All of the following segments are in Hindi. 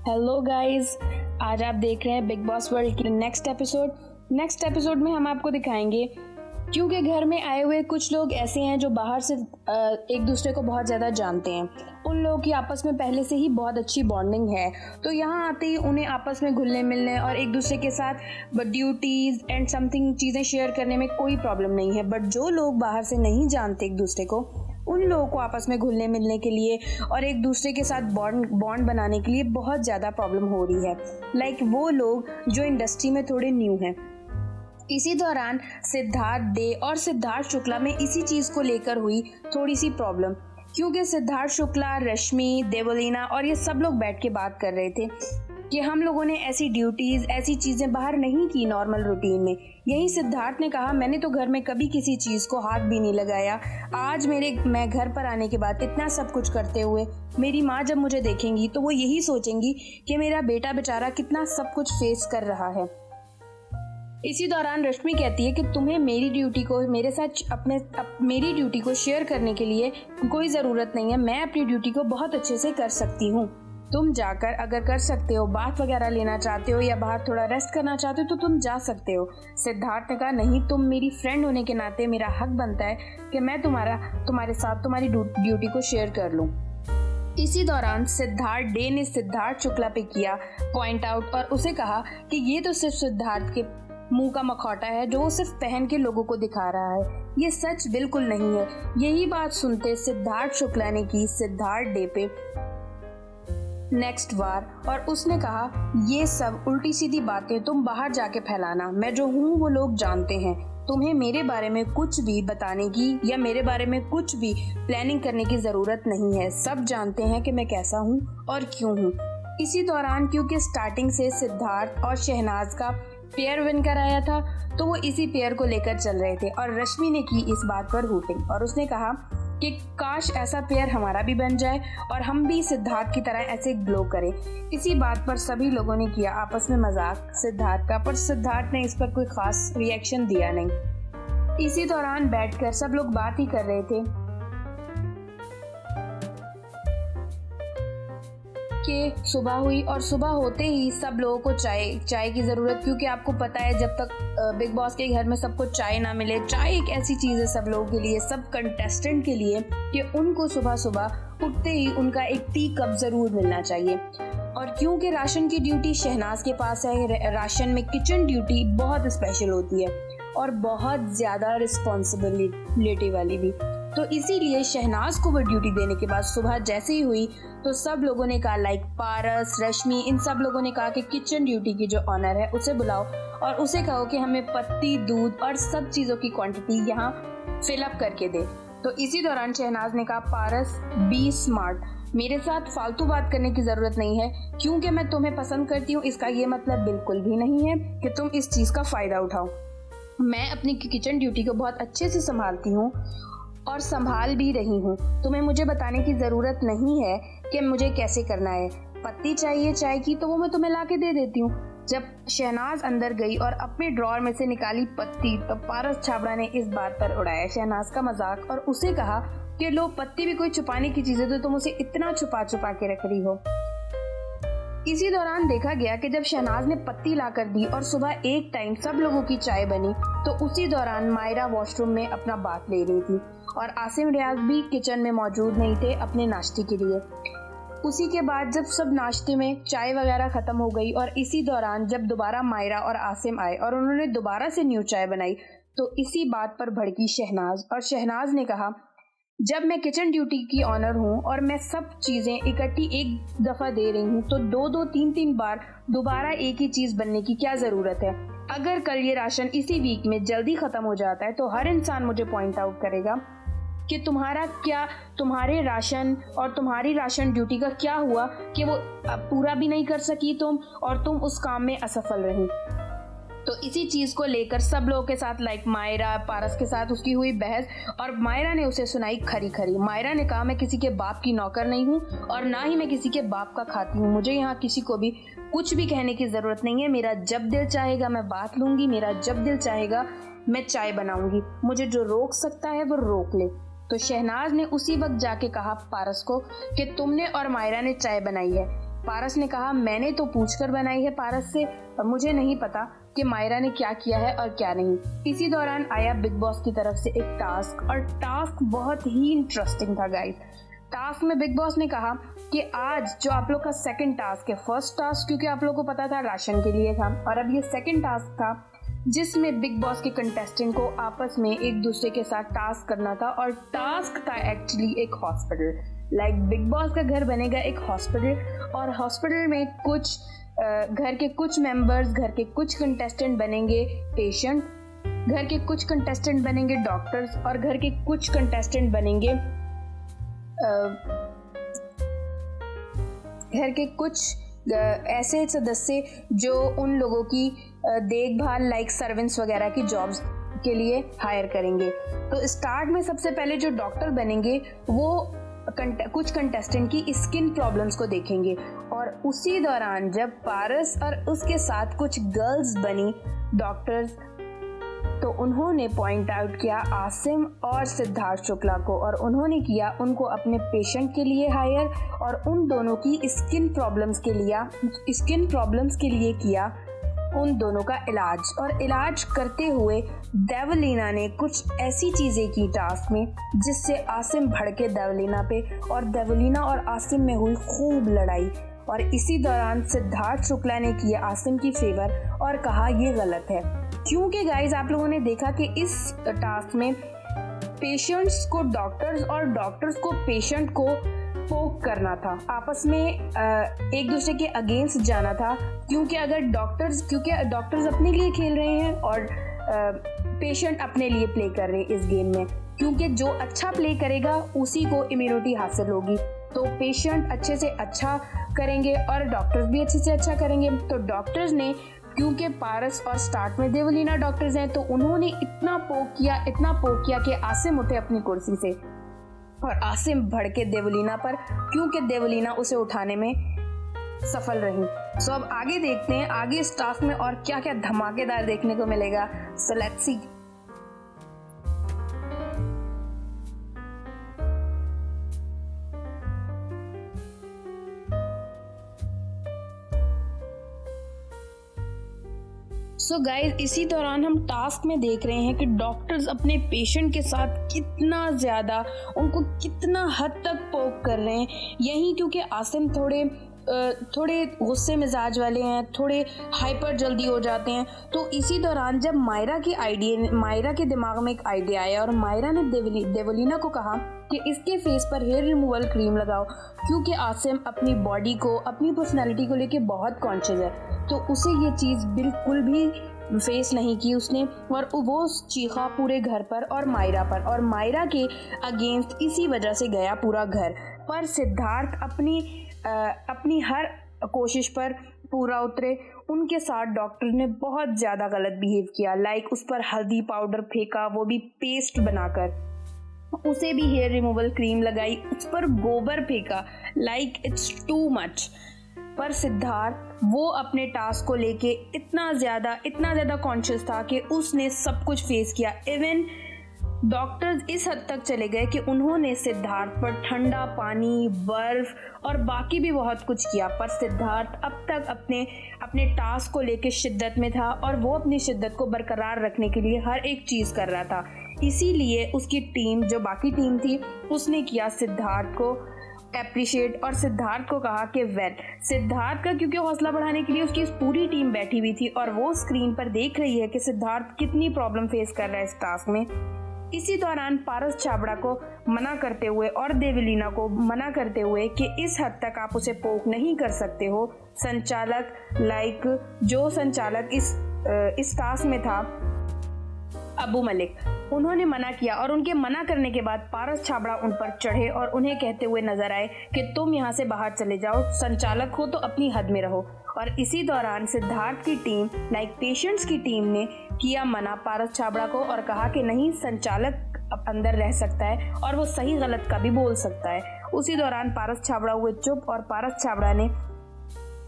हेलो गाइस, आज आप देख रहे हैं बिग बॉस वर्ल्ड की नेक्स्ट एपिसोड में हम आपको दिखाएंगे क्योंकि घर में आए हुए कुछ लोग ऐसे हैं जो बाहर से एक दूसरे को बहुत ज़्यादा जानते हैं। उन लोगों की आपस में पहले से ही बहुत अच्छी बॉन्डिंग है, तो यहाँ आते ही उन्हें आपस में घुलने मिलने और एक दूसरे के साथ ड्यूटीज़ एंड समथिंग चीज़ें शेयर करने में कोई प्रॉब्लम नहीं है। बट जो लोग बाहर से नहीं जानते एक दूसरे को, उन लोगों को आपस में घुलने मिलने के लिए और एक दूसरे के साथ बॉन्ड बनाने के लिए बहुत ज़्यादा प्रॉब्लम हो रही है। लाइक वो लोग जो इंडस्ट्री में थोड़े न्यू हैं। इसी दौरान सिद्धार्थ डे और सिद्धार्थ शुक्ला में इसी चीज़ को लेकर हुई थोड़ी सी प्रॉब्लम, क्योंकि सिद्धार्थ शुक्ला, रश्मि, देवलीना और ये सब लोग बैठ के बात कर रहे थे कि हम लोगों ने ऐसी ड्यूटीज़ ऐसी चीज़ें बाहर नहीं की नॉर्मल रूटीन में। यही सिद्धार्थ ने कहा, मैंने तो घर में कभी किसी चीज़ को हाथ भी नहीं लगाया। आज मैं घर पर आने के बाद इतना सब कुछ करते हुए मेरी माँ जब मुझे देखेंगी तो वो यही सोचेंगी कि मेरा बेटा बेचारा कितना सब कुछ फेस कर रहा है। इसी दौरान रश्मि कहती है कि तुम्हें मेरी ड्यूटी को मेरे साथ मेरी ड्यूटी को शेयर करने के लिए कोई ज़रूरत नहीं है। मैं अपनी ड्यूटी को बहुत अच्छे से कर सकती हूँ। तुम जाकर अगर कर सकते हो, बात वगैरह लेना चाहते हो या बाहर थोड़ा रेस्ट करना चाहते हो तो तुम जा सकते हो। सिद्धार्थ ने कहा, नहीं, तुम मेरी फ्रेंड होने के नाते मेरा हक बनता है कि मैं तुम्हारे साथ तुम्हारी ड्यूटी को शेयर कर लूँ। इसी दौरान सिद्धार्थ डे ने सिद्धार्थ शुक्ला पे किया पॉइंट आउट और उसे कहा कि ये तो सिर्फ सिद्धार्थ के मुंह का मखौटा है जो वो सिर्फ पहन के लोगों को दिखा रहा है, ये सच बिल्कुल नहीं है। यही बात सुनते सिद्धार्थ शुक्ला ने की सिद्धार्थ डे पे नेक्स्ट वार और उसने कहा, ये सब उल्टी सीधी बातें तुम बाहर जाके फैलाना। मैं जो हूँ वो लोग जानते हैं। तुम्हें मेरे बारे में कुछ भी बताने की या मेरे बारे में कुछ भी प्लानिंग करने की ज़रूरत नहीं है। सब जानते हैं कि मैं कैसा हूँ और क्यों हूँ। इसी दौरान क्योंकि स्टार्टिंग से सिद्धार्थ और शहनाज का पेयर विन कर आया था तो वो इसी पेयर को लेकर चल रहे थे और रश्मि ने की इस बात पर हूटिंग और उसने कहा कि काश ऐसा पेयर हमारा भी बन जाए और हम भी सिद्धार्थ की तरह ऐसे ग्लो करें। इसी बात पर सभी लोगों ने किया आपस में मजाक सिद्धार्थ का, पर सिद्धार्थ ने इस पर कोई खास रिएक्शन दिया नहीं। इसी दौरान बैठकर सब लोग बात ही कर रहे थे कि सुबह हुई और सुबह होते ही सब लोगों को चाय की ज़रूरत, क्योंकि आपको पता है जब तक बिग बॉस के घर में सबको चाय ना मिले, चाय एक ऐसी चीज़ है सब लोगों के लिए, सब कंटेस्टेंट के लिए, कि उनको सुबह सुबह उठते ही उनका एक टी कप ज़रूर मिलना चाहिए। और क्योंकि राशन की ड्यूटी शहनाज के पास है, राशन में किचन ड्यूटी बहुत स्पेशल होती है और बहुत ज़्यादा रिस्पॉन्सिबिलिटी वाली भी, तो इसीलिए शहनाज को वो ड्यूटी देने के बाद सुबह जैसे ही हुई तो सब लोगों ने कहा, लाइक पारस, रश्मि, इन सब लोगों ने कहा कि किचन ड्यूटी की जो ऑनर है उसे बुलाओ और उसे कहो कि हमें पत्ती, दूध और सब चीज़ों की क्वांटिटी यहाँ फिलअप करके दे। तो इसी दौरान शहनाज ने कहा, पारस बी स्मार्ट, मेरे साथ फालतू बात करने की ज़रूरत नहीं है। क्योंकि मैं तुम्हें पसंद करती हूँ इसका ये मतलब बिल्कुल भी नहीं है कि तुम इस चीज़ का फ़ायदा उठाओ। मैं अपनी किचन ड्यूटी को बहुत अच्छे से संभालती हूँ और संभाल भी रही हूँ। तुम्हें मुझे बताने की ज़रूरत नहीं है कि मुझे कैसे करना है। पत्ती चाहिए चाय की तो वो मैं तुम्हें ला के दे देती हूँ। जब शहनाज अंदर गई और अपने ड्रॉर में से निकाली पत्ती तो पारस छाबड़ा ने इस बात पर उड़ाया शहनाज का मजाक और उसे कहा कि लो, पत्ती भी कोई छुपाने की चीज़ है तो तुम उसे इतना छुपा छुपा के रख रही हो। इसी दौरान देखा गया कि जब शहनाज ने पत्ती लाकर दी और सुबह एक टाइम सब लोगों की चाय बनी तो उसी दौरान मायरा वॉशरूम में अपना बात ले रही थी और आसिम रियाज भी किचन में मौजूद नहीं थे अपने नाश्ते के लिए। उसी के बाद जब सब नाश्ते में चाय वगैरह ख़त्म हो गई और इसी दौरान जब दोबारा मायरा और आसिम आए और उन्होंने दोबारा से न्यू चाय बनाई तो इसी बात पर भड़की शहनाज और शहनाज ने कहा, जब मैं किचन ड्यूटी की ऑनर हूँ और मैं सब चीज़ें इकट्ठी एक दफ़ा दे रही हूँ तो दो तीन बार दोबारा एक ही चीज़ बनने की क्या ज़रूरत है। अगर कल ये राशन इसी वीक में जल्दी ख़त्म हो जाता है तो हर इंसान मुझे पॉइंट आउट करेगा कि तुम्हारे राशन और तुम्हारी राशन ड्यूटी का क्या हुआ कि वो पूरा भी नहीं कर सकी तुम और तुम उस काम में असफल रही। तो इसी चीज़ को लेकर सब लोगों के साथ लाइक मायरा, पारस के साथ उसकी हुई बहस और मायरा ने उसे सुनाई खरी खरी। मायरा ने कहा, मैं किसी के बाप की नौकर नहीं हूँ और ना ही मैं किसी के बाप का खाती हूँ। मुझे यहाँ किसी को भी कुछ भी कहने की ज़रूरत नहीं है। मेरा जब दिल चाहेगा मैं बात लूँगी, मेरा जब दिल चाहेगा मैं चाय बनाऊँगी। मुझे जो रोक सकता है वो रोक ले। तो शहनाज ने उसी वक्त जाके कहा पारस को कि तुमने और मायरा ने चाय बनाई है, पारस ने कहा, मैंने तो पूछकर बनाई है पारस से, मुझे नहीं पता कि मायरा ने क्या किया है और क्या नहीं। इसी दौरान आया बिग बॉस की तरफ से एक टास्क, और टास्क बहुत ही इंटरेस्टिंग था गाइस। टास्क में बिग बॉस ने कहा कि आज जो आप लोग का सेकंड टास्क है, फर्स्ट टास्क क्योंकि आप लोग को पता था राशन के लिए था, और अब ये सेकंड टास्क था जिसमें बिग बॉस के कंटेस्टेंट को आपस में एक दूसरे के साथ टास्क करना था। और टास्क था एक्चुअली एक हॉस्पिटल, लाइक बिग बॉस का घर बनेगा एक हॉस्पिटल, और हॉस्पिटल में कुछ घर के कुछ मेंबर्स, घर के कुछ कंटेस्टेंट बनेंगे पेशेंट, घर के कुछ कंटेस्टेंट बनेंगे डॉक्टर्स, और घर के कुछ कंटेस्टेंट बनेंगे घर के कुछ ऐसे सदस्य जो उन लोगों की देखभाल लाइक सर्वेंट्स वगैरह की जॉब्स के लिए हायर करेंगे। तो स्टार्ट में सबसे पहले जो डॉक्टर बनेंगे वो कुछ कंटेस्टेंट की स्किन प्रॉब्लम्स को देखेंगे, और उसी दौरान जब पारस और उसके साथ कुछ गर्ल्स बनी डॉक्टर्स, तो उन्होंने पॉइंट आउट किया आसिम और सिद्धार्थ शुक्ला को, और उन्होंने किया उनको अपने पेशेंट के लिए हायर, और उन दोनों की स्किन प्रॉब्लम्स के लिए किया उन दोनों का इलाज। और इलाज करते हुए देवलीना ने कुछ ऐसी चीजें की टास्क में जिससे आसिम भड़के देवलीना पे, और देवलीना और आसिम में हुई खूब लड़ाई। और इसी दौरान सिद्धार्थ शुक्ला ने किया आसिम की फेवर और कहा ये गलत है, क्योंकि गाइज आप लोगों ने देखा कि इस टास्क में पेशेंट्स को डॉक्टर्स और डॉक्टर्स को पेशेंट को पोक करना था, आपस में एक दूसरे के अगेंस्ट जाना था, क्योंकि डॉक्टर्स अपने लिए खेल रहे हैं और पेशेंट अपने लिए प्ले कर रहे हैं इस गेम में, क्योंकि जो अच्छा प्ले करेगा उसी को इम्यूनिटी हासिल होगी। तो पेशेंट अच्छे से अच्छा करेंगे और डॉक्टर्स भी अच्छे से अच्छा करेंगे। तो डॉक्टर्स ने, क्योंकि पारस और स्टार्ट में देवलीना डॉक्टर्स हैं, तो उन्होंने इतना पोक किया कि आसिम उठे अपनी कुर्सी से, और आसिम भड़के देवलीना पर, क्योंकि देवलीना उसे उठाने में सफल रही। सो अब आगे देखते हैं आगे इस टास्क में और क्या क्या धमाकेदार देखने को मिलेगा। So let's see. So guys, इसी दौरान हम टास्क में देख रहे हैं कि डॉक्टर्स अपने पेशेंट के साथ कितना ज़्यादा, उनको कितना हद तक पोक कर रहे हैं। यही क्योंकि आसिम थोड़े गुस्से मिजाज वाले हैं, थोड़े हाइपर जल्दी हो जाते हैं। तो इसी दौरान जब मायरा के दिमाग में एक आइडिया आया, और मायरा ने देवलीना को कहा कि इसके फेस पर हेयर रिमूवल क्रीम लगाओ, क्योंकि आसिम अपनी बॉडी को, अपनी पर्सनैलिटी को लेके बहुत कॉन्शियस है, तो उसे ये चीज़ बिल्कुल भी फेस नहीं की उसने, और वो चीखा पूरे घर पर और मायरा पर, और मायरा के अगेंस्ट इसी वजह से गया पूरा घर। पर सिद्धार्थ अपनी हर कोशिश पर पूरा उतरे। उनके साथ डॉक्टर ने बहुत ज़्यादा गलत बिहेव किया, लाइक उस पर हल्दी पाउडर फेंका, वो भी पेस्ट बनाकर, उसे भी हेयर रिमूवल क्रीम लगाई, उस पर गोबर फेंका, लाइक इट्स टू मच। पर सिद्धार्थ वो अपने टास्क को लेके इतना ज़्यादा कॉन्शियस था कि उसने सब कुछ फेस किया। इवन डॉक्टर्स इस हद तक चले गए कि उन्होंने सिद्धार्थ पर ठंडा पानी, बर्फ और बाकी भी बहुत कुछ किया, पर सिद्धार्थ अब तक अपने टास्क को लेके शिद्दत में था, और वो अपनी शिद्दत को बरकरार रखने के लिए हर एक चीज़ कर रहा था। इसीलिए उसकी टीम, जो बाकी टीम थी, उसने किया सिद्धार्थ को एप्रिशिएट, और सिद्धार्थ को कहा कि सिद्धार्थ का, क्योंकि हौसला बढ़ाने के लिए उसकी पूरी टीम बैठी हुई थी, और वो स्क्रीन पर देख रही है कि सिद्धार्थ कितनी प्रॉब्लम फेस कर रहा है इस टास्क में। इसी दौरान पारस छाबड़ा को मना करते हुए और देवलीना को मना करते हुए कि इस हद तक आप उसे पोक नहीं कर सकते हो, संचालक जो संचालक इस टास्क में था, अबू मलिक, उन्होंने मना किया, और उनके मना करने के बाद पारस छाबड़ा उन पर चढ़े और उन्हें कहते हुए नजर आए कि तुम यहाँ से बाहर चले जाओ, संचालक हो तो अपनी हद में रहो। और इसी दौरान सिद्धार्थ की टीम, पेशेंट्स की टीम ने किया मना पारस छाबड़ा को, और कहा कि नहीं, संचालक अंदर रह सकता है और वो सही गलत का भी बोल सकता है। उसी दौरान पारस छाबड़ा हुए चुप, और पारस छाबड़ा ने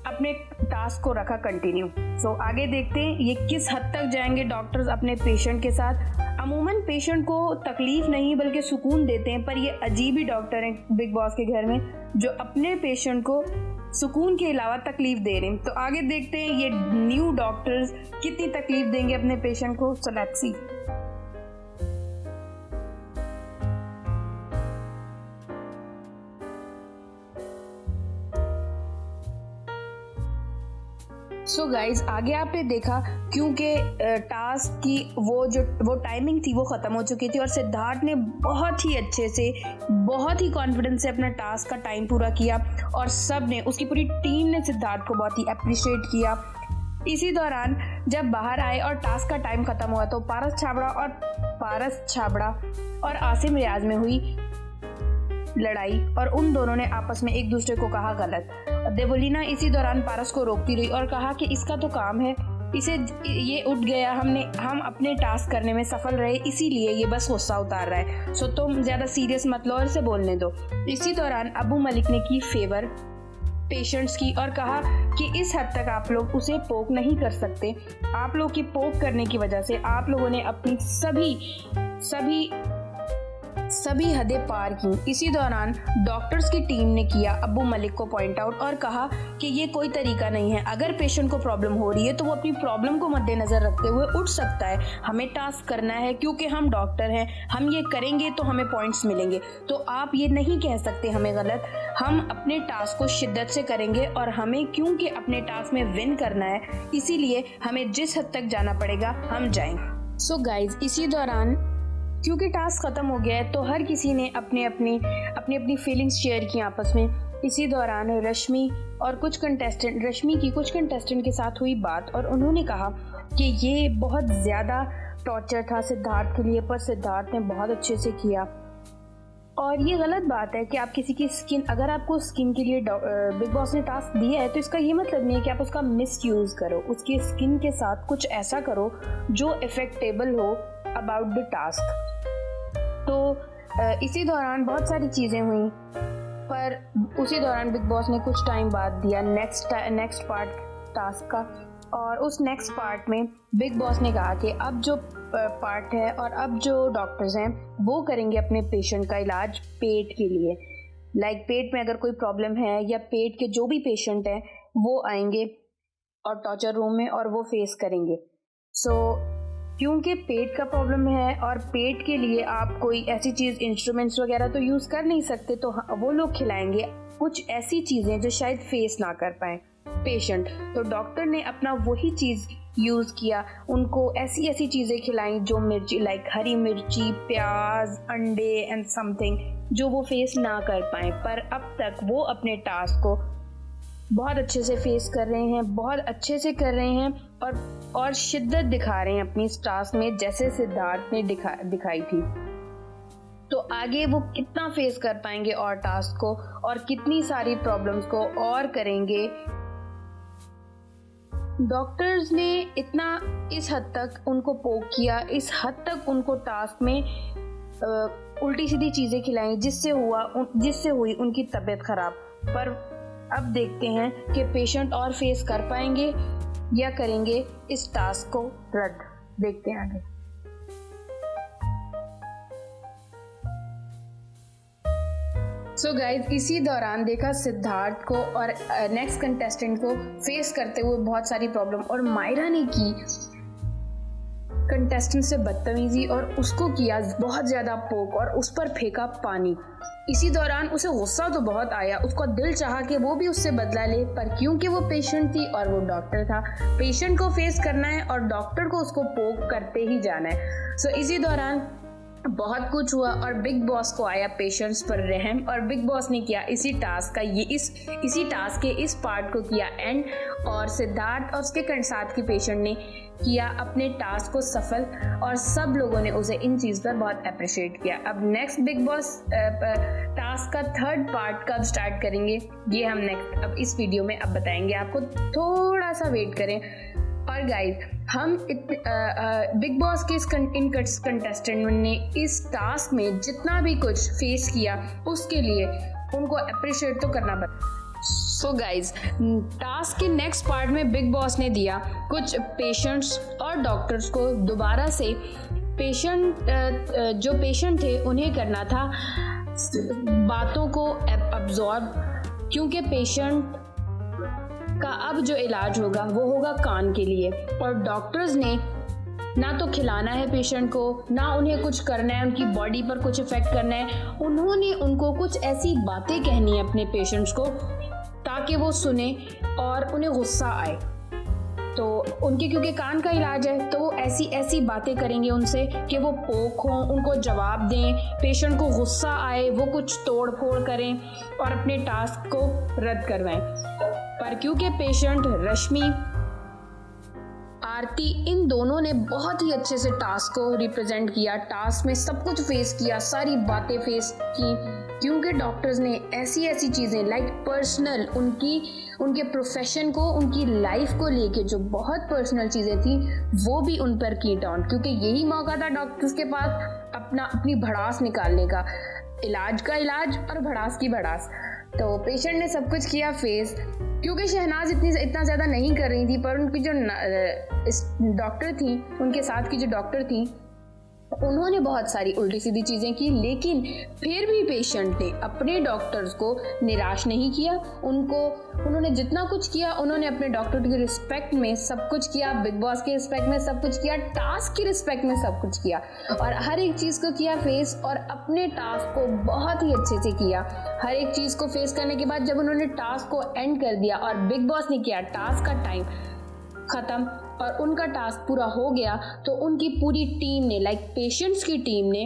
अपने टास्क को रखा कंटिन्यू। सो आगे देखते हैं ये किस हद तक जाएंगे डॉक्टर्स अपने पेशेंट के साथ। अमूमन पेशेंट को तकलीफ नहीं बल्कि सुकून देते हैं, पर ये अजीब ही डॉक्टर हैं बिग बॉस के घर में, जो अपने पेशेंट को सुकून के अलावा तकलीफ दे रहे हैं। तो आगे देखते हैं ये न्यू डॉक्टर्स कितनी तकलीफ देंगे अपने पेशेंट को। So let's see. So guys आगे आपने देखा क्योंकि टास्क की वो टाइमिंग थी वो ख़त्म हो चुकी थी और सिद्धार्थ ने बहुत ही अच्छे से बहुत ही कॉन्फिडेंस से अपना टास्क का टाइम पूरा किया और सब ने उसकी पूरी टीम ने सिद्धार्थ को बहुत ही अप्रिशिएट किया। इसी दौरान जब बाहर आए और टास्क का टाइम ख़त्म हुआ तो पारस छाबड़ा और आसिम रियाज में हुई लड़ाई और उन दोनों ने आपस में एक दूसरे को कहा गलत। देवलीना इसी दौरान पारस को रोकती रही और कहा कि इसका तो काम है, ये उठ गया, हम अपने टास्क करने में सफल रहे इसीलिए ये बस गुस्सा उतार रहा है, सो तुम ज्यादा सीरियस मत लो और इसे बोलने दो। इसी दौरान अबू मलिक ने की फेवर पेशेंट्स की और कहा कि इस हद तक आप लोग उसे पोक नहीं कर सकते, आप लोग की पोक करने की वजह से आप लोगों ने अपनी सभी हदें पार की। इसी दौरान डॉक्टर्स की टीम ने किया अबू मलिक को पॉइंट आउट और कहा कि ये कोई तरीका नहीं है, अगर पेशेंट को प्रॉब्लम हो रही है तो वो अपनी प्रॉब्लम को मद्देनजर रखते हुए उठ सकता है, हमें टास्क करना है क्योंकि हम डॉक्टर हैं, हम ये करेंगे तो हमें पॉइंट्स मिलेंगे, तो आप ये नहीं कह सकते हमें गलत, हम अपने टास्क को शिद्दत से करेंगे और हमें क्योंकि अपने टास्क में विन करना है इसीलिए हमें जिस हद तक जाना पड़ेगा हम जाएंगे। सो गाइज इसी दौरान क्योंकि टास्क खत्म हो गया है तो हर किसी ने अपनी फीलिंग्स शेयर की आपस में। इसी दौरान रश्मि की कुछ कंटेस्टेंट के साथ हुई बात और उन्होंने कहा कि ये बहुत ज़्यादा टॉर्चर था सिद्धार्थ के लिए, पर सिद्धार्थ ने बहुत अच्छे से किया और ये गलत बात है कि आप किसी की स्किन, अगर आपको स्किन के लिए बिग बॉस ने टास्क दिया है तो इसका ये मतलब नहीं है कि आप उसका मिसयूज़ करो, उसकी स्किन के साथ कुछ ऐसा करो जो इफेक्टेबल हो अबाउट द टास्क। तो इसी दौरान बहुत सारी चीज़ें हुई पर उसी दौरान बिग बॉस ने कुछ टाइम बाद दिया नेक्स्ट पार्ट टास्क का और उस नेक्स्ट पार्ट में बिग बॉस ने कहा कि अब जो पार्ट है और अब जो डॉक्टर्स हैं वो करेंगे अपने पेशेंट का इलाज पेट के लिए, लाइक पेट में अगर कोई प्रॉब्लम है या पेट के जो भी पेशेंट हैं वो आएंगे और टॉर्चर रूम में और वो फेस करेंगे। क्योंकि पेट का प्रॉब्लम है और पेट के लिए आप कोई ऐसी चीज़ इंस्ट्रूमेंट्स वगैरह तो यूज़ कर नहीं सकते, तो वो लोग खिलाएंगे कुछ ऐसी चीज़ें जो शायद फेस ना कर पाए पेशेंट। तो डॉक्टर ने अपना वही चीज़ यूज़ किया, उनको ऐसी चीज़ें खिलाई जो मिर्ची, लाइक हरी मिर्ची, प्याज, अंडे एंड समथिंग जो वो फेस ना कर पाए, पर अब तक वो अपने टास्क को बहुत अच्छे से फेस कर रहे हैं, बहुत अच्छे से कर रहे हैं और शिद्दत दिखा रहे हैं अपनी इस टास्क में जैसे सिद्धार्थ ने दिखाई थी। तो आगे वो कितना फेस कर पाएंगे और टास्क को और कितनी सारी प्रॉब्लम्स को और करेंगे। डॉक्टर्स ने इतना इस हद तक उनको पोक किया, इस हद तक उनको टास्क में उल्टी सीधी चीज़ें खिलाई जिससे हुई उनकी तबीयत खराब। पर अब देखते हैं कि पेशेंट और फेस कर पाएंगे या करेंगे इस टास्क को रद्द। देखते हैं आगे। सो गाइज इसी दौरान देखा सिद्धार्थ को और नेक्स्ट कंटेस्टेंट को फेस करते हुए बहुत सारी प्रॉब्लम और मायरा ने की कंटेस्टेंट से बदतमीजी और उसको किया बहुत ज़्यादा पोक और उस पर फेंका पानी। इसी दौरान उसे गुस्सा तो बहुत आया, उसका दिल चाहा कि वो भी उससे बदला ले, पर क्योंकि वो पेशेंट थी और वो डॉक्टर था, पेशेंट को फेस करना है और डॉक्टर को उसको पोक करते ही जाना है। सो इसी दौरान बहुत कुछ हुआ और बिग बॉस को आया पेशेंट्स पर रहम और बिग बॉस ने किया इसी टास्क के इस पार्ट को किया एंड और सिद्धार्थ और उसके साथ की पेशेंट ने किया अपने टास्क को सफल और सब लोगों ने उसे इन चीज़ पर बहुत अप्रिशिएट किया। अब नेक्स्ट बिग बॉस टास्क का थर्ड पार्ट कब स्टार्ट करेंगे ये हम अब इस वीडियो में अब बताएंगे आपको, थोड़ा सा वेट करें। और गाइस हम बिग बॉस के इन कंटेस्टेंट ने इस टास्क में जितना भी कुछ फेस किया उसके लिए उनको अप्रिशिएट तो करना पड़ता। सो गाइज टास्क के नेक्स्ट पार्ट में बिग बॉस ने दिया कुछ पेशेंट्स और डॉक्टर्स को दोबारा से जो पेशेंट थे उन्हें करना था बातों को अब्जॉर्ब, क्योंकि पेशेंट का अब जो इलाज होगा वो होगा कान के लिए। और डॉक्टर्स ने ना तो खिलाना है पेशेंट को, ना उन्हें कुछ करना है, उनकी बॉडी पर कुछ इफेक्ट करना है। उन्होंने उनको कुछ ऐसी बातें कहनी है अपने पेशेंट्स को ताकि वो सुने और उन्हें गुस्सा आए। तो उनके क्योंकि कान का इलाज है तो वो ऐसी ऐसी बातें करेंगे उनसे कि वो पोक हों, उनको जवाब दें, पेशेंट को गुस्सा आए, वो कुछ तोड़ फोड़ करें और अपने टास्क को रद्द करवाएं। पर क्योंकि पेशेंट रश्मि, आरती, इन दोनों ने बहुत ही अच्छे से टास्क को रिप्रेजेंट किया, टास्क में सब कुछ फेस किया, सारी बातें फेस की, क्योंकि डॉक्टर्स ने ऐसी ऐसी चीज़ें लाइक पर्सनल उनके प्रोफेशन को, उनकी लाइफ को लेके जो बहुत पर्सनल चीज़ें थी वो भी उन पर की डाउन, क्योंकि यही मौका था डॉक्टर्स के पास अपनी भड़ास निकालने का, इलाज का इलाज और भड़ास की भड़ास। तो पेशेंट ने सब कुछ किया फेस, क्योंकि शहनाज इतना ज़्यादा नहीं कर रही थी, पर उनकी जो डॉक्टर थी, उनके साथ की जो डॉक्टर थी, उन्होंने बहुत सारी उल्टी सीधी चीज़ें की, लेकिन फिर भी पेशेंट ने अपने डॉक्टर्स को निराश नहीं किया। उन्होंने जितना कुछ किया, उन्होंने अपने डॉक्टर की रिस्पेक्ट में सब कुछ किया, बिग बॉस की रिस्पेक्ट में सब कुछ किया, टास्क की रिस्पेक्ट में सब कुछ किया और हर एक चीज़ को किया फेस और अपने टास्क को बहुत ही अच्छे से किया। हर एक चीज़ को फेस करने के बाद जब उन्होंने टास्क को एंड कर दिया और बिग बॉस ने किया टास्क का टाइम ख़त्म और उनका टास्क पूरा हो गया, तो उनकी पूरी टीम ने लाइक पेशेंट्स की टीम ने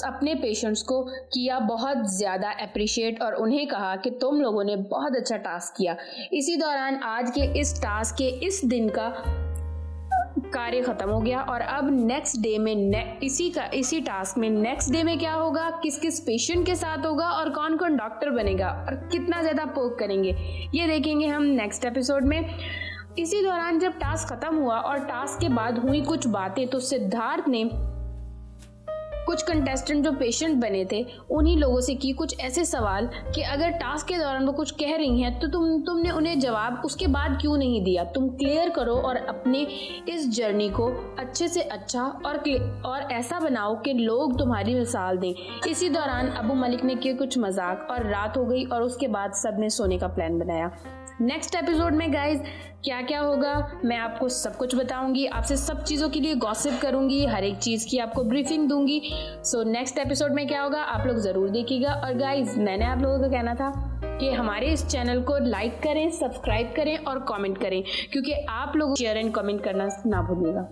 अपने पेशेंट्स को किया बहुत ज़्यादा अप्रिशिएट और उन्हें कहा कि तुम लोगों ने बहुत अच्छा टास्क किया। इसी दौरान आज के इस टास्क के इस दिन का कार्य ख़त्म हो गया और अब नेक्स्ट डे में इसी टास्क में नेक्स्ट डे में क्या होगा, किस किस पेशेंट के साथ होगा और कौन कौन डॉक्टर बनेगा और कितना ज़्यादा पोक करेंगे, ये देखेंगे हम नेक्स्ट एपिसोड में। इसी दौरान जब टास्क खत्म हुआ और टास्क के बाद हुई कुछ बातें, तो सिद्धार्थ ने कुछ कंटेस्टेंट जो पेशेंट बने थे उन्हीं लोगों से की कुछ ऐसे सवाल कि अगर टास्क के दौरान वो कुछ कह रही हैं तो तुमने उन्हें जवाब उसके बाद क्यों नहीं दिया, तुम क्लियर करो और अपने इस जर्नी को अच्छे से अच्छा और ऐसा बनाओ कि लोग तुम्हारी मिसाल दें। इसी दौरान अबू मलिक ने किए कुछ मजाक और रात हो गई और उसके बाद सबने सोने का प्लान बनाया। नेक्स्ट एपिसोड में गाइज क्या क्या होगा मैं आपको सब कुछ बताऊंगी, आपसे सब चीज़ों के लिए गॉसिप करूंगी, हर एक चीज़ की आपको ब्रीफिंग दूंगी। सो नेक्स्ट एपिसोड में क्या होगा आप लोग ज़रूर देखिएगा। और गाइज मैंने आप लोगों को कहना था कि हमारे इस चैनल को लाइक करें, सब्सक्राइब करें और कमेंट करें, क्योंकि आप लोग शेयर एंड कमेंट करना ना भूलिएगा।